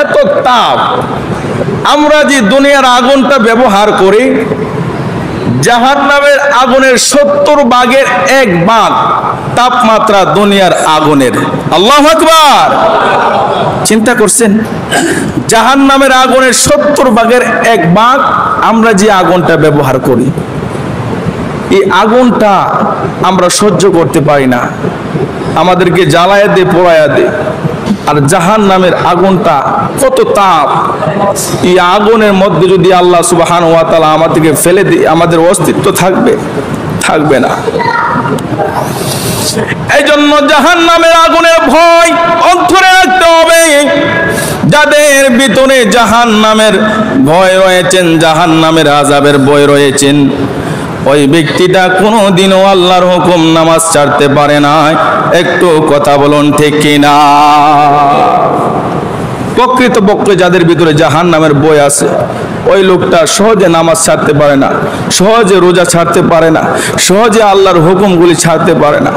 এত তাপ। আমরা যে দুনিয়ার আগুনটা ব্যবহার করি, জাহান্নামের আগুনের 70 ভাগের 1 ভাগ তাপমাত্রা দুনিয়ার আগুনের। আল্লাহু আকবার। চিন্তা করছেন, জাহান্নামের আগুনের 70 ভাগের 1 ভাগ আমরা যে আগুনটা ব্যবহার করি, এই আগুনটা আমরা সহ্য করতে পারি না, আমাদেরকে জ্বালায়া দে, পোড়ায়া দে। আর জাহান্নামের আগুনটা কত তাপ, এই আগুনের মধ্যে যদি আল্লাহ সুবহানাহু ওয়া তাআলা আমাদেরকে ফেলে দিই, আমাদের অস্তিত্ব থাকবে না। এই জন্য জাহান্নামের আগুনের ভয় অন্তরে রাখতে হবে। যাদের ভিতরে জাহান্নামের ভয় রয়েছেন, জাহান্নামের আযাবের ভয় রয়েছেন, ওই ব্যক্তিটা কোনোদিনও আল্লাহর হুকুম নামাজ ছাড়তে পারে না। একটু কথা বলুন ঠিক কিনা? প্রকৃতপক্ষে যাদের ভিতরে জাহান্নামের ভয় আছে, ওই লোকটা সহজে নামাজ ছাড়তে পারে না, সহজে রোজা ছাড়তে পারে না, সহজে আল্লাহর হুকুমগুলি ছাড়তে পারে না।